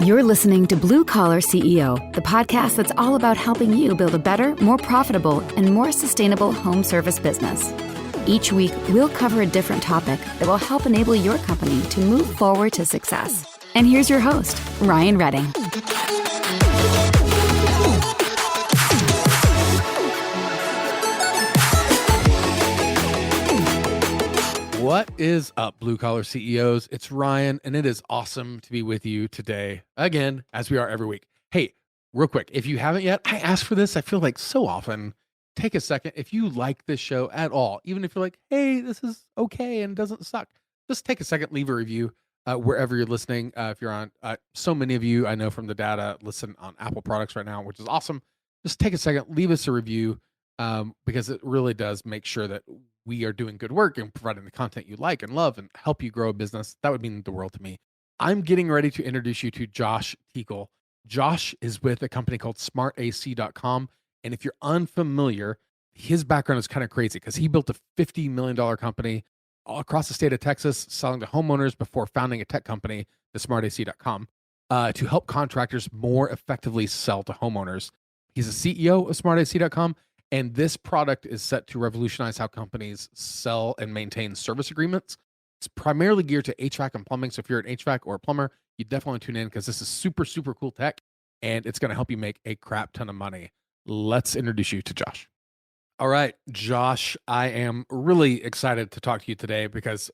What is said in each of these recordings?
You're listening to Blue Collar CEO, the podcast that's all about helping you build a better, more profitable, and more sustainable home service business. Each week, we'll cover a different topic that will help enable your company to move forward to success. And here's your host, Ryan Redding. What is up, Blue Collar CEOs? It's Ryan, and it is awesome to be with you today, again, as we are every week. Hey, real quick, if you haven't yet, I ask for this, I feel like so often. Take a second. If you like this show at all, even if you're like, hey, this is okay and doesn't suck, just take a second, leave a review wherever you're listening. If you're on, so many of you I know from the data listen on Apple products right now, which is awesome. Just take a second, leave us a review because it really does make sure that we are doing good work and providing the content you like and love and help you grow a business. That would mean the world to me. I'm getting ready to introduce you to Josh Teekell. Josh is with a company called SmartAC.com. And if you're unfamiliar, his background is kind of crazy because he built a $50 million company all across the state of Texas, selling to homeowners before founding a tech company, the SmartAC.com, to help contractors more effectively sell to homeowners. He's a CEO of SmartAC.com. And this product is set to revolutionize how companies sell and maintain service agreements. It's primarily geared to HVAC and plumbing. So if you're an HVAC or a plumber, you definitely tune in because this is super, super cool tech. And it's going to help you make a crap ton of money. Let's introduce you to Josh. All right, Josh, I am really excited to talk to you today because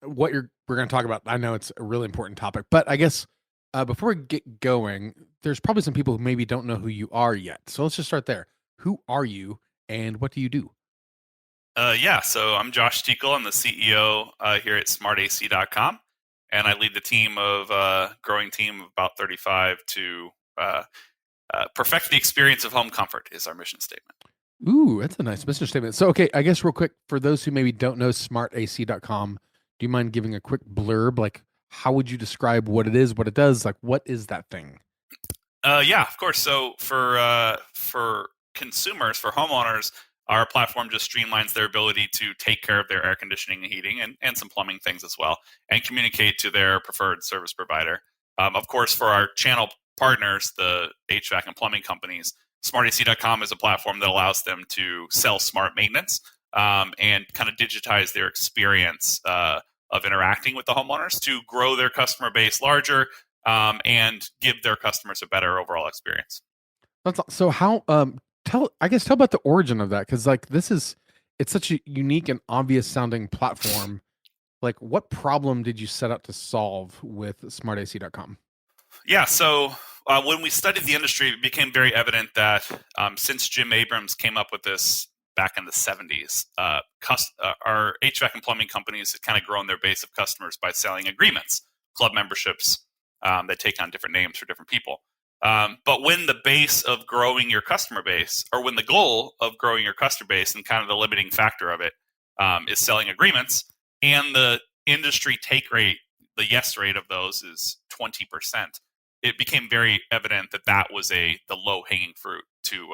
we're going to talk about, I know it's a really important topic, but I guess before we get going, there's probably some people who maybe don't know who you are yet. So let's just start there. Who are you and what do you do? So I'm Josh Teekell. I'm the CEO here at SmartAC.com, and I lead the team of growing team of about 35 to perfect the experience of home comfort is our mission statement. Ooh, that's a nice mission statement. So, okay, I guess real quick, for those who maybe don't know SmartAC.com, do you mind giving a quick blurb? Like, how would you describe what it is, what it does? Like, what is that thing? Yeah, of course. So for consumers, for homeowners, our platform just streamlines their ability to take care of their air conditioning and heating and some plumbing things as well, and communicate to their preferred service provider. Of course, for our channel partners, the HVAC and plumbing companies, SmartAC.com is a platform that allows them to sell smart maintenance and kind of digitize their experience of interacting with the homeowners to grow their customer base larger and give their customers a better overall experience. So how tell about the origin of that, because like it's such a unique and obvious sounding platform. Like, what problem did you set out to solve with SmartAC.com? Yeah, so when we studied the industry, it became very evident that since Jim Abrams came up with this back in the 70s, our HVAC and plumbing companies had kind of grown their base of customers by selling agreements, club memberships that take on different names for different people. But when the base of growing your customer base, or when the goal of growing your customer base and kind of the limiting factor of it is selling agreements, and the industry take rate, the yes rate of those is 20%, it became very evident that was the low hanging fruit to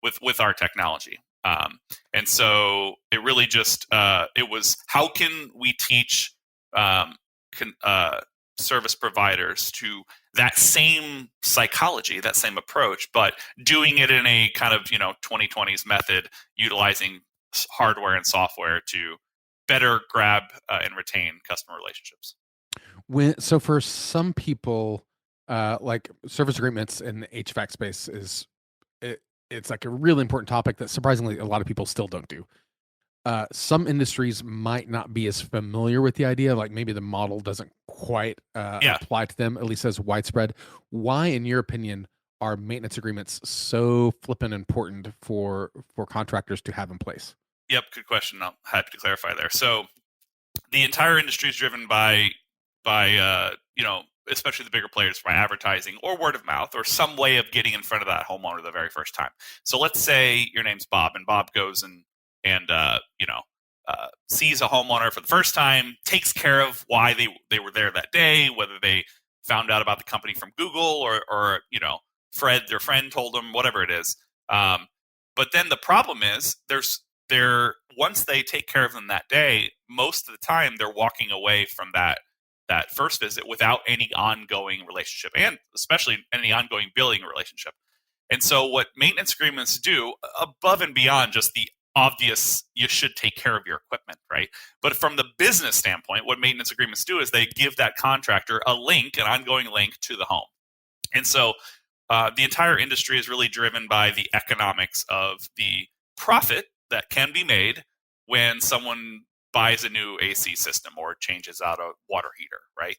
with our technology. And so it really just it was, how can we teach service providers to that same psychology, that same approach, but doing it in a kind of 2020s method, utilizing hardware and software to better grab and retain customer relationships. So for some people, like service agreements in the HVAC space it's like a really important topic that surprisingly a lot of people still don't do. Some industries might not be as familiar with the idea, like maybe the model doesn't quite apply to them, at least as widespread. Why, in your opinion, are maintenance agreements so flippin' important for contractors to have in place? Yep, good question. I'm happy to clarify there. So the entire industry is driven by especially the bigger players, by advertising or word of mouth or some way of getting in front of that homeowner the very first time. So let's say your name's Bob, and Bob goes and sees a homeowner for the first time, takes care of why they were there that day, whether they found out about the company from Google or Fred, their friend, told them, whatever it is. But then the problem is once they take care of them that day, most of the time they're walking away from that that first visit without any ongoing relationship, and especially any ongoing billing relationship. And so what maintenance agreements do, above and beyond just the obvious, you should take care of your equipment, right? But from the business standpoint, what maintenance agreements do is they give that contractor a link, an ongoing link to the home. And so the entire industry is really driven by the economics of the profit that can be made when someone buys a new AC system or changes out a water heater, right?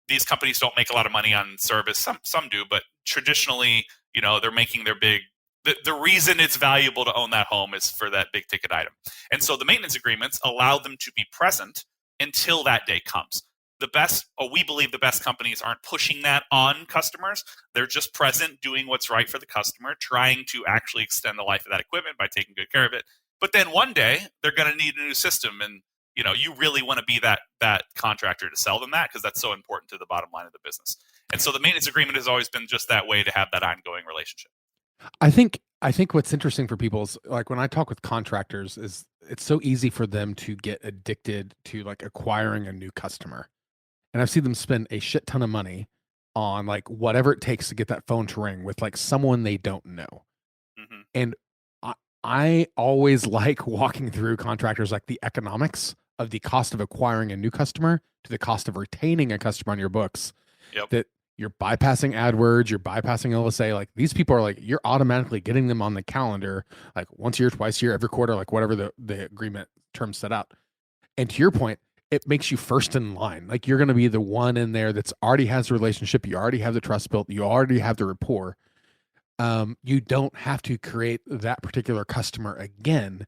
These companies don't make a lot of money on service. Some do, but traditionally, they're making their big. The reason it's valuable to own that home is for that big ticket item. And so the maintenance agreements allow them to be present until that day comes. We believe the best companies aren't pushing that on customers. They're just present, doing what's right for the customer, trying to actually extend the life of that equipment by taking good care of it. But then one day they're going to need a new system, and you really want to be that contractor to sell them that, because that's so important to the bottom line of the business. And so the maintenance agreement has always been just that way to have that ongoing relationship. I think what's interesting for people is, like, when I talk with contractors, is it's so easy for them to get addicted to like acquiring a new customer. And I've seen them spend a shit ton of money on like whatever it takes to get that phone to ring with like someone they don't know. Mm-hmm. And I always like walking through contractors, like the economics of the cost of acquiring a new customer to the cost of retaining a customer on your books. Yep. That you're bypassing AdWords, you're bypassing LSA. Like, these people are like, you're automatically getting them on the calendar, like once a year, twice a year, every quarter, like whatever the agreement terms set out. And to your point, it makes you first in line. Like, you're going to be the one in there that's already has a relationship. You already have the trust built. You already have the rapport. You don't have to create that particular customer again.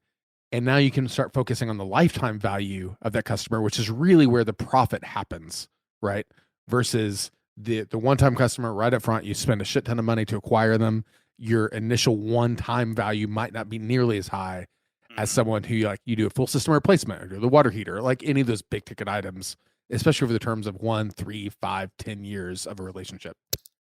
And now you can start focusing on the lifetime value of that customer, which is really where the profit happens, right? Versus the one-time customer right up front, you spend a shit ton of money to acquire them. Your initial one-time value might not be nearly as high as someone who, like, you do a full system replacement or the water heater, like any of those big ticket items, especially over the terms of 1, 3, 5, 10 years of a relationship.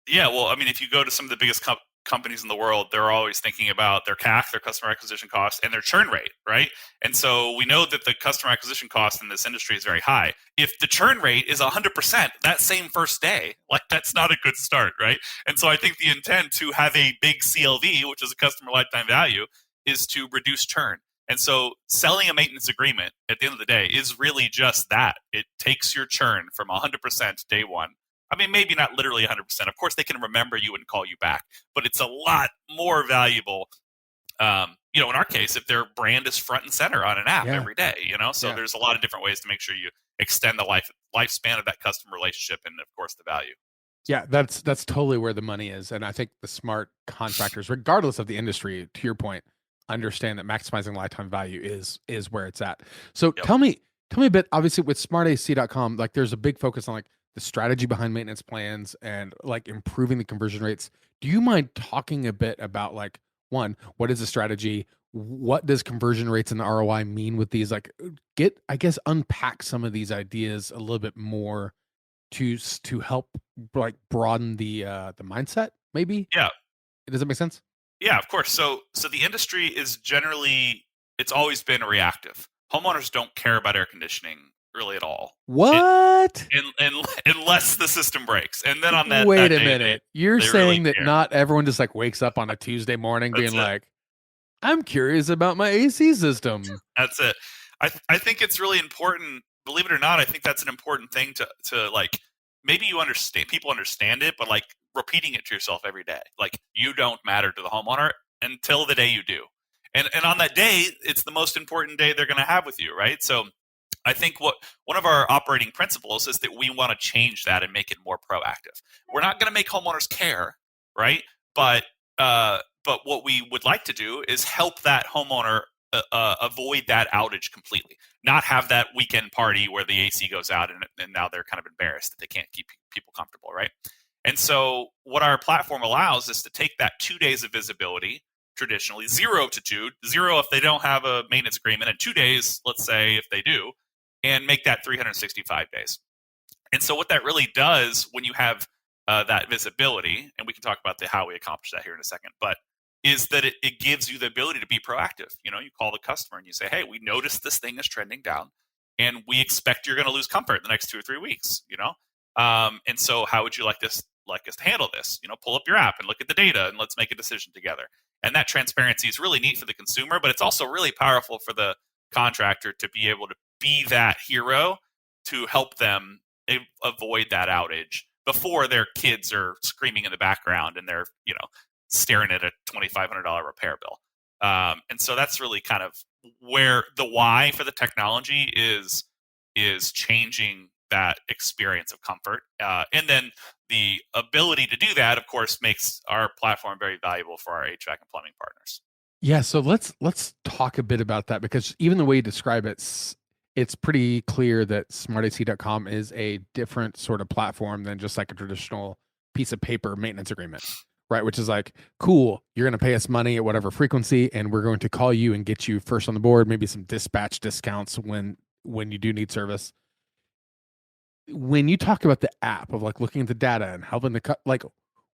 Yeah, well, I mean, if you go to some of the biggest companies in the world, they're always thinking about their CAC, their customer acquisition cost, and their churn rate, right? And so we know that the customer acquisition cost in this industry is very high. If the churn rate is 100% that same first day, like, that's not a good start, right? And so I think the intent to have a big CLV, which is a customer lifetime value, is to reduce churn. And so selling a maintenance agreement at the end of the day is really just that. It takes your churn from 100% day one. I mean, maybe not literally 100%. Of course, they can remember you and call you back, but it's a lot more valuable. In our case, if their brand is front and center on an app every day, so there's a lot of different ways to make sure you extend the lifespan of that customer relationship, and of course the value. Yeah, that's totally where the money is. And I think the smart contractors, regardless of the industry, to your point, understand that maximizing lifetime value is where it's at. So tell me a bit, obviously with smartac.com, like, there's a big focus on like the strategy behind maintenance plans and like improving the conversion rates. Do you mind talking a bit about, like, one, what is the strategy? What does conversion rates and the ROI mean with these? Like, unpack some of these ideas a little bit more to help like broaden the mindset, maybe? Yeah. Does that make sense? Yeah, of course. So the industry is generally, it's always been reactive. Homeowners don't care about air conditioning really at all. What? Unless the system breaks. And then on that Wait that a day, minute. You're they saying really that care. not everyone just like wakes up on a Tuesday morning being That's it. like, I'm curious about my AC system. That's it. I think it's really important, believe it or not. I think that's an important thing to like, maybe people understand it, but like repeating it to yourself every day. Like, you don't matter to the homeowner until the day you do. And on that day, it's the most important day they're going to have with you, right? So I think one of our operating principles is that we want to change that and make it more proactive. We're not going to make homeowners care, right? But what we would like to do is help that homeowner avoid that outage completely. Not have that weekend party where the AC goes out and now they're kind of embarrassed that they can't keep people comfortable, right? And so what our platform allows is to take that 2 days of visibility, traditionally 0 to 2, 0 if they don't have a maintenance agreement, and 2 days, let's say, if they do, and make that 365 days. And so what that really does when you have that visibility, and we can talk about how we accomplish that here in a second, but is that it gives you the ability to be proactive. You call the customer and you say, hey, we noticed this thing is trending down. and we expect you're going to lose comfort in the next 2 or 3 weeks. And so how would you like us to handle this? Pull up your app and look at the data, and let's make a decision together. And that transparency is really neat for the consumer, but it's also really powerful for the contractor to be able to be that hero to help them avoid that outage before their kids are screaming in the background and they're staring at a $2,500 repair bill. And so that's really kind of where the why for the technology is changing that experience of comfort. And then the ability to do that, of course, makes our platform very valuable for our HVAC and plumbing partners. Yeah, so let's talk a bit about that, because even the way you describe it's pretty clear that smartac.com is a different sort of platform than just like a traditional piece of paper maintenance agreement, right? Which is like, cool, you're going to pay us money at whatever frequency, and we're going to call you and get you first on the board, maybe some dispatch discounts when you do need service. When you talk about the app of like looking at the data and helping like,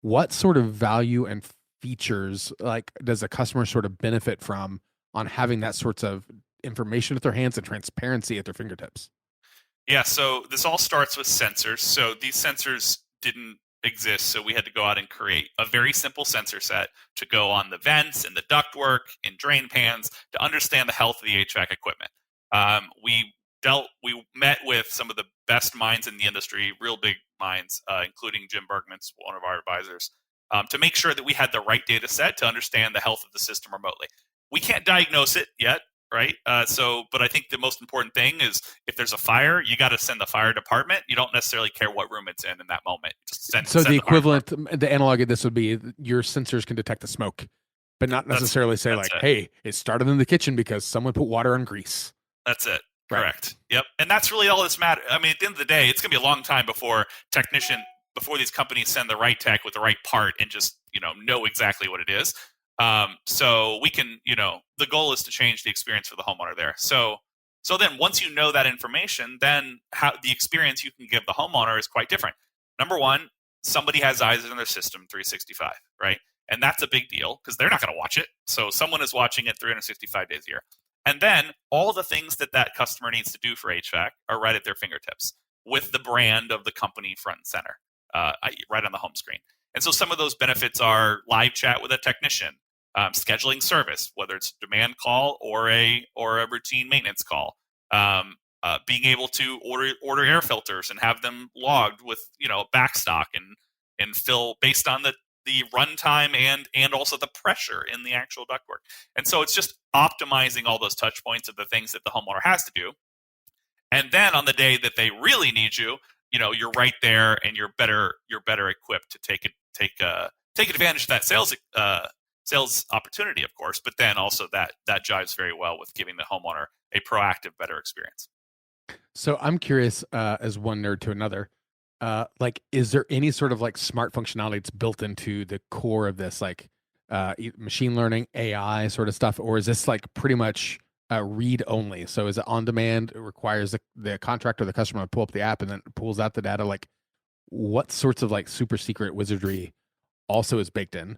what sort of value and features like does a customer sort of benefit from on having that sorts of information at their hands and transparency at their fingertips? Yeah, so this all starts with sensors. So these sensors didn't exist, so we had to go out and create a very simple sensor set to go on the vents and the ductwork and drain pans to understand the health of the HVAC equipment. We met with some of the best minds in the industry, real big minds, including Jim Bergman's one of our advisors, to make sure that we had the right data set to understand the health of the system remotely. We can't diagnose it yet, right? But I think the most important thing is if there's a fire, you got to send the fire department. You don't necessarily care what room it's in that moment. Just send the equivalent, the analog of this would be your sensors can detect the smoke, but not necessarily say like, hey, it started in the kitchen because someone put water on grease. That's it. Correct. Right. Yep. And that's really all this matters. I mean, at the end of the day, it's going to be a long time before these companies send the right tech with the right part and just, know exactly what it is. So we can, the goal is to change the experience for the homeowner there. So then once you know that information, then how the experience you can give the homeowner is quite different. Number one, somebody has eyes in their system 365, right? And that's a big deal because they're not going to watch it. So someone is watching it 365 days a year. And then all the things that customer needs to do for HVAC are right at their fingertips with the brand of the company front and center, right on the home screen. And so some of those benefits are live chat with a technician, scheduling service, whether it's a demand call or a routine maintenance call, being able to order air filters and have them logged with backstock and fill based on the runtime and also the pressure in the actual ductwork. And so it's just optimizing all those touch points of the things that the homeowner has to do. And then on the day that they really need you, you're right there and you're better equipped to take advantage of that sales opportunity, of course, but then also that jives very well with giving the homeowner a proactive, better experience. So I'm curious, as one nerd to another, is there any sort of like smart functionality that's built into the core of this, like machine learning, AI sort of stuff, or is this like pretty much read only? So is it on demand? It requires the contractor, the customer to pull up the app and then pulls out the data. Like, what sorts of like super secret wizardry also is baked in?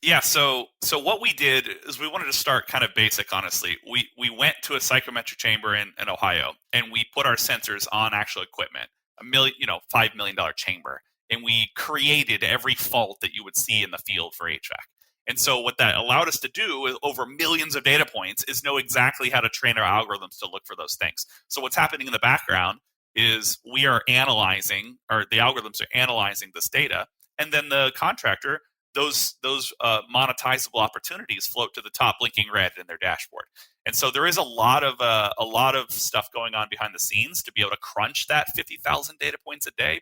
Yeah, so what we did is we wanted to start kind of basic, honestly. We went to a psychrometric chamber in Ohio, and we put our sensors on actual equipment, $5 million chamber, and we created every fault that you would see in the field for HVAC. And so what that allowed us to do over millions of data points is know exactly how to train our algorithms to look for those things. So what's happening in the background is we are analyzing, or the algorithms are analyzing this data, and then the contractor, those monetizable opportunities float to the top, blinking red in their dashboard. And so there is a lot of stuff going on behind the scenes to be able to crunch that 50,000 data points a day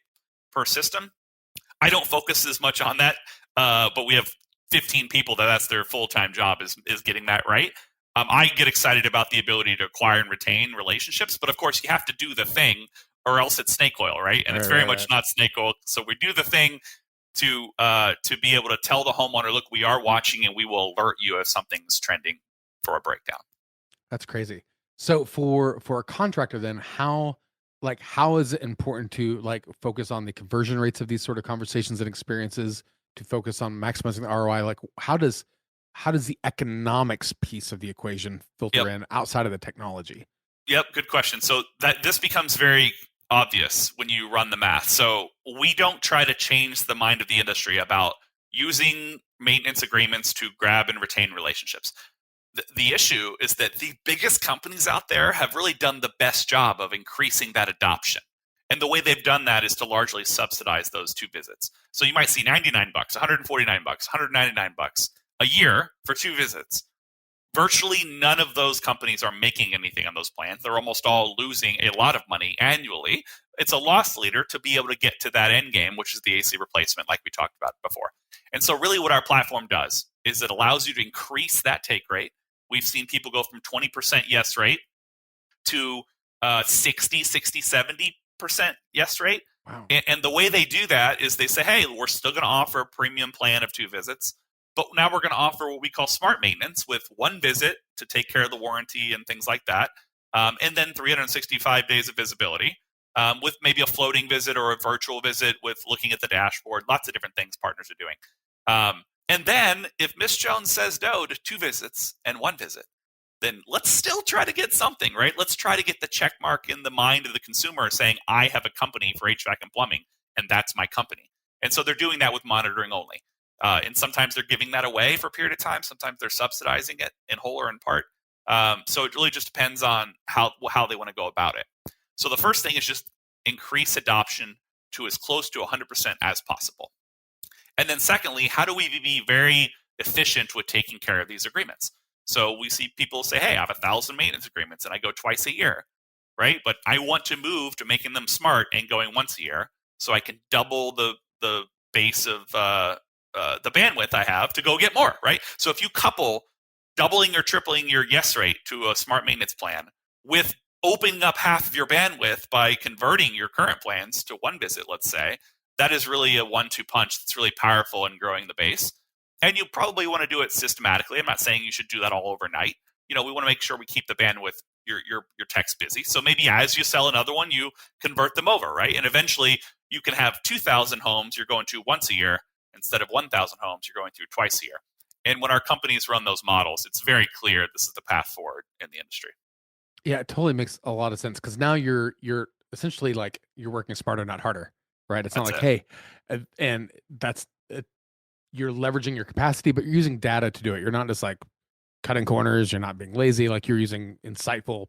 per system. I don't focus as much on that, but we have 15 people that's their full-time job is getting that right. I get excited about the ability to acquire and retain relationships, but of course you have to do the thing or else it's snake oil, right? And it's very much not snake oil. So we do the thing to be able to tell the homeowner, look, we are watching and we will alert you if something's trending for a breakdown. That's crazy. So for a contractor, then how is it important to like focus on the conversion rates of these sort of conversations and experiences, to focus on maximizing the ROI? Like how does the economics piece of the equation filter in outside of the technology? Yep, good question. So that this becomes very obvious when you run the math. So we don't try to change the mind of the industry about using maintenance agreements to grab and retain relationships. The issue is that the biggest companies out there have really done the best job of increasing that adoption. And the way they've done that is to largely subsidize those 2 visits. So you might see $99, $149, $199 a year for 2 visits. Virtually none of those companies are making anything on those plans. They're almost all losing a lot of money annually. It's a loss leader to be able to get to that end game, which is the AC replacement, like we talked about before. And so really what our platform does is it allows you to increase that take rate. We've seen people go from 20% yes rate to 60, 70% yes rate. Wow. And the way they do that is they say, hey, we're still going to offer a premium plan of 2 visits, but now we're going to offer what we call smart maintenance with 1 visit to take care of the warranty and things like that, and then 365 days of visibility with maybe a floating visit or a virtual visit with looking at the dashboard, lots of different things partners are doing. And then if Miss Jones says no to 2 visits and 1 visit, then let's still try to get something, right? Let's try to get the check mark in the mind of the consumer saying, I have a company for HVAC and plumbing, and that's my company. And so they're doing that with monitoring only. And sometimes they're giving that away for a period of time. Sometimes they're subsidizing it in whole or in part. So it really just depends on how they want to go about it. So the first thing is just increase adoption to as close to 100% as possible. And then secondly, how do we be very efficient with taking care of these agreements? So we see people say, hey, I have 1,000 maintenance agreements and I go twice a year, right? But I want to move to making them smart and going once a year so I can double the base of the bandwidth I have to go get more, right? So if you couple doubling or tripling your yes rate to a smart maintenance plan with opening up half of your bandwidth by converting your current plans to 1 visit, let's say, that is really a 1-2 punch that's really powerful in growing the base. And you probably want to do it systematically. I'm not saying you should do that all overnight. We want to make sure we keep the bandwidth, your techs busy. So maybe as you sell another one, you convert them over, right? And eventually you can have 2,000 homes you're going to once a year instead of 1,000 homes you're going through twice a year. And when our companies run those models, it's very clear this is the path forward in the industry. Yeah, it totally makes a lot of sense because now you're essentially like you're working smarter, not harder, right? It's not like, hey, and that's you're leveraging your capacity, but you're using data to do it. You're not just like cutting corners. You're not being lazy. Like you're using insightful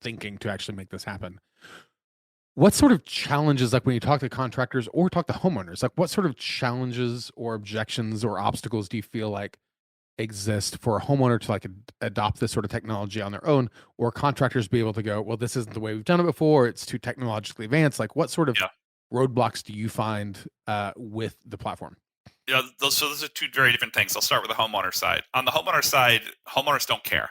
thinking to actually make this happen. What sort of challenges, like when you talk to contractors or talk to homeowners, like what sort of challenges or objections or obstacles do you feel like exist for a homeowner to like adopt this sort of technology on their own, or contractors be able to go, well, this isn't the way we've done it before. It's too technologically advanced. Like what sort of roadblocks do you find with the platform? Yeah, those are 2 very different things. I'll start with the homeowner side. On the homeowner side, homeowners don't care.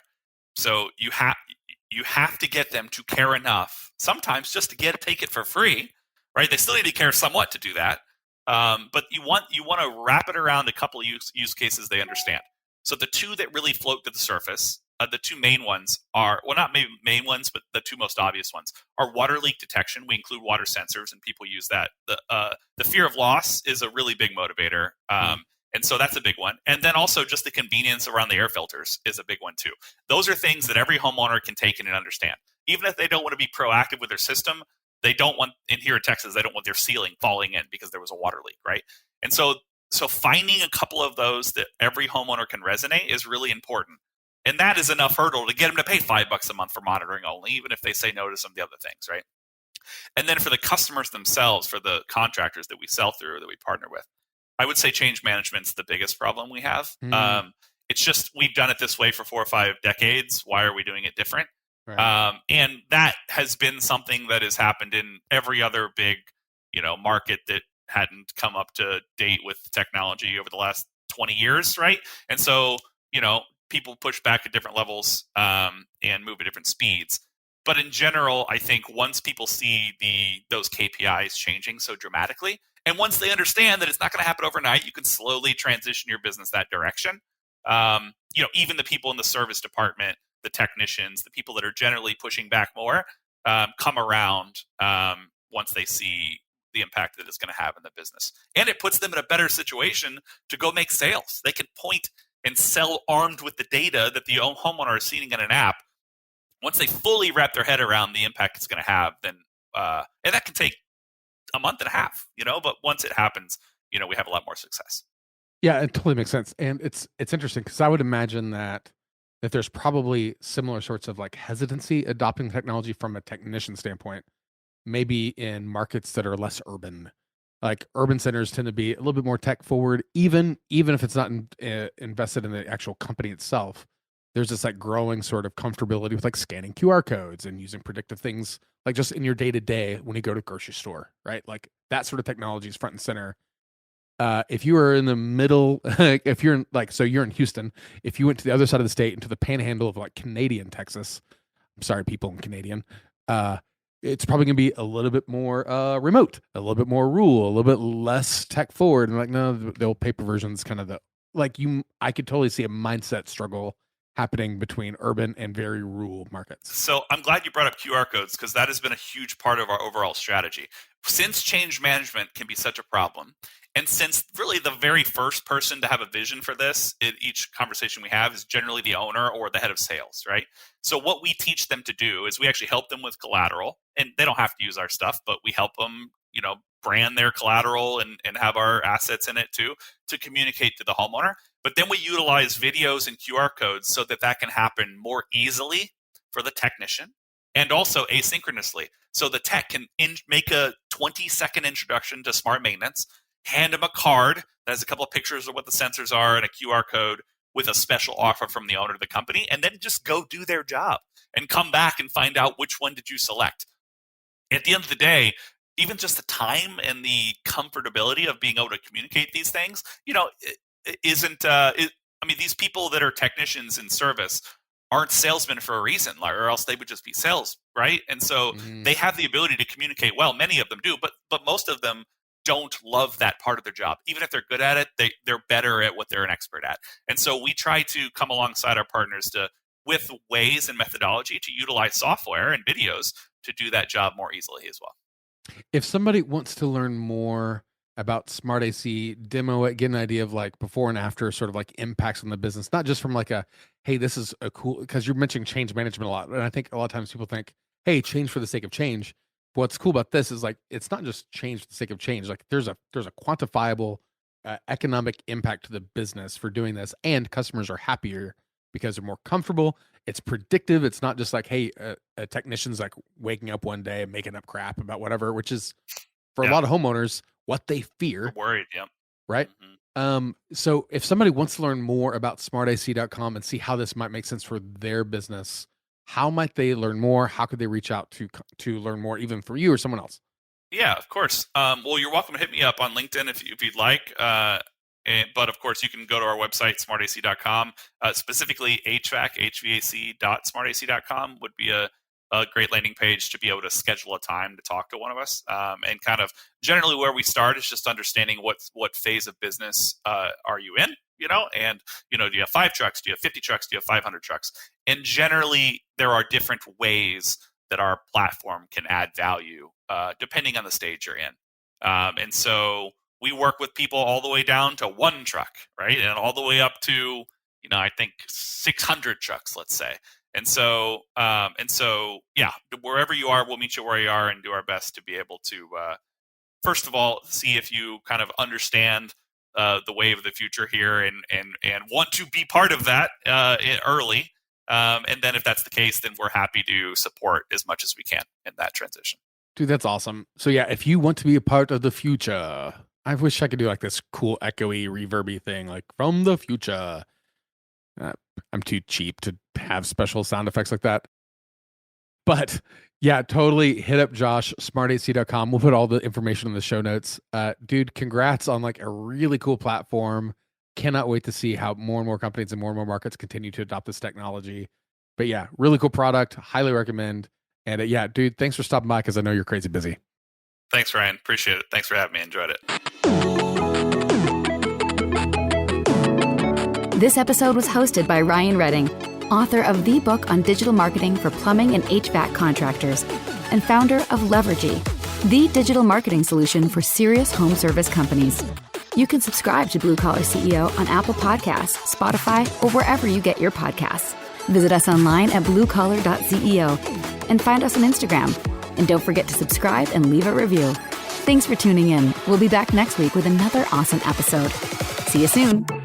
So you have to get them to care enough, sometimes just to take it for free, right? They still need to care somewhat to do that. But you want to wrap it around a couple of use cases they understand. So the 2 that really float to the surface, the 2 main ones are, well, not main ones, but the 2 most obvious ones are water leak detection. We include water sensors, and people use that. The fear of loss is a really big motivator, and so that's a big one. And then also just the convenience around the air filters is a big one too. Those are things that every homeowner can take in and understand. Even if they don't want to be proactive with their system, they don't want, in here in Texas, they don't want their ceiling falling in because there was a water leak, right? And so finding a couple of those that every homeowner can resonate is really important. And that is enough hurdle to get them to pay $5 a month for monitoring only, even if they say no to some of the other things, right? And then for the customers themselves, for the contractors that we sell through or that we partner with, I would say change management's the biggest problem we have. It's just we've done it this way for 4 or 5 decades. Why are we doing it different? Right. And that has been something that has happened in every other big, market that hadn't come up to date with technology over the last 20 years, right? And so, people push back at different levels and move at different speeds. But in general, I think once people see those KPIs changing so dramatically, and once they understand that it's not going to happen overnight, you can slowly transition your business that direction. Even the people in the service department, the technicians, the people that are generally pushing back more, come around once they see the impact that it's going to have in the business. And it puts them in a better situation to go make sales. They can point and sell armed with the data that the homeowner is seeing in an app once they fully wrap their head around the impact it's going to have, then and that can take a month and a half, but once it happens, we have a lot more success. Yeah, it totally makes sense. And it's interesting because I would imagine that there's probably similar sorts of like hesitancy adopting technology from a technician standpoint, maybe in markets that are less urban. Like urban centers tend to be a little bit more tech forward, even if it's not invested in the actual company itself. There's this like growing sort of comfortability with like scanning QR codes and using predictive things like just in your day to day when you go to the grocery store, right? Like that sort of technology is front and center. If you are in the middle, if you're in you're in Houston, if you went to the other side of the state into the panhandle of like Canadian Texas, I'm sorry, people in Canadian, it's probably going to be a little bit more remote, a little bit more rural, a little bit less tech forward. And like, no, the old paper version is kind of I could totally see a mindset struggle happening between urban and very rural markets. So I'm glad you brought up QR codes because that has been a huge part of our overall strategy. Since change management can be such a problem, and since really the very first person to have a vision for this in each conversation we have is generally the owner or the head of sales, right? So what we teach them to do is we actually help them with collateral, and they don't have to use our stuff, but we help them, brand their collateral and have our assets in it too to communicate to the homeowner. But then we utilize videos and QR codes so that can happen more easily for the technician and also asynchronously. So the tech can make a 20-second introduction to smart maintenance, hand them a card that has a couple of pictures of what the sensors are and a QR code with a special offer from the owner of the company, and then just go do their job and come back and find out which one did you select. At the end of the day, even just the time and the comfortability of being able to communicate these things, these people that are technicians in service aren't salesmen for a reason, or else they would just be sales, right? And so they have the ability to communicate well. Many of them do, but most of them don't love that part of their job. Even if they're good at it, they're better at what they're an expert at. And so we try to come alongside our partners with ways and methodology to utilize software and videos to do that job more easily as well. If somebody wants to learn more about Smart AC, demo it, get an idea of like before and after sort of like impacts on the business, not just from like hey, this is a cool, because you're mentioning change management a lot. And I think a lot of times people think, hey, change for the sake of change. What's cool about this is like, it's not just change for the sake of change. Like there's a quantifiable economic impact to the business for doing this, and customers are happier because they're more comfortable. It's predictive. It's not just like, hey, a technician's like waking up one day and making up crap about whatever, which is for a lot of homeowners what they fear. They're worried, yeah. Right. Mm-hmm. So if somebody wants to learn more about smartac.com and see how this might make sense for their business, how might they learn more? How could they reach out to learn more, even for you or someone else? Yeah, of course. Well, you're welcome to hit me up on LinkedIn if you'd like. But of course, you can go to our website, smartac.com. Specifically, HVAC.smartac.com would be a great landing page to be able to schedule a time to talk to one of us. And kind of generally where we start is just understanding what phase of business are you in, and, do you have 5 trucks? Do you have 50 trucks? Do you have 500 trucks? And generally, there are different ways that our platform can add value depending on the stage you're in. And so we work with people all the way down to 1 truck, right? And all the way up to, I think 600 trucks, let's say. And so, yeah, wherever you are, we'll meet you where you are and do our best to be able to, first of all, see if you kind of understand the wave of the future here and want to be part of that early. And then if that's the case, then we're happy to support as much as we can in that transition. Dude, that's awesome. So yeah, if you want to be a part of the future, I wish I could do like this cool echoey, reverby thing, like from the future. I'm too cheap to have special sound effects like that. But yeah, totally hit up Josh, smartac.com. We'll put all the information in the show notes. Dude, congrats on like a really cool platform. Cannot wait to see how more and more companies and more markets continue to adopt this technology. But yeah, really cool product. Highly recommend. And yeah, dude, thanks for stopping by because I know you're crazy busy. Thanks, Ryan. Appreciate it. Thanks for having me. Enjoyed it. This episode was hosted by Ryan Redding, author of the book on digital marketing for plumbing and HVAC contractors, and founder of Levergy, the digital marketing solution for serious home service companies. You can subscribe to Blue Collar CEO on Apple Podcasts, Spotify, or wherever you get your podcasts. Visit us online at BlueCollar.CEO and find us on Instagram. And don't forget to subscribe and leave a review. Thanks for tuning in. We'll be back next week with another awesome episode. See you soon.